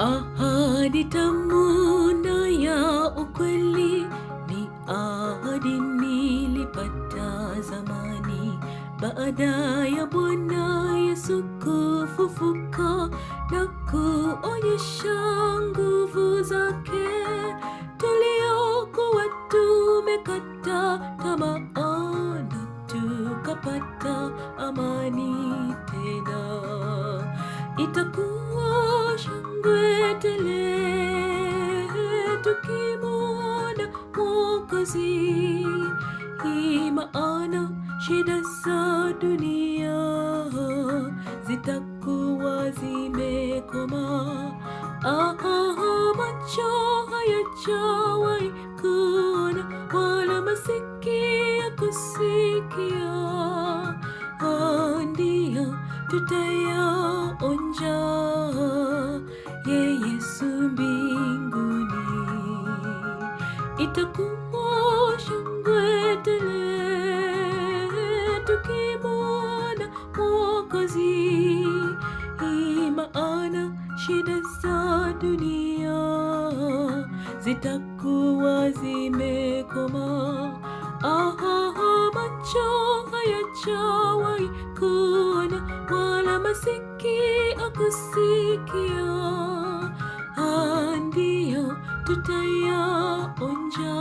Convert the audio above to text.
Ahadi tamu na ya ukweli ni ahadi nilipata zamani, baada ya Bwana Yesu kufufuka na kuonyesha nguvu zake. Tuliokuwa tumekata tamaa na tukapata amani tena. Itakuwa shangwe tele tukimwona Mwokozi, maana shida za dunia zitakuwa zimekoma. Macho hayajawahi kuona wala masikio kusikia, ndiyo tutayaonja Yesu mbinguni. Itakuwa shangwe tele tukimwona Mwokozi, maana shida za dunia zitakuwa zimekoma. Macho hayajawahi kuona wala masikio kusikia, ndiyo tutayaonja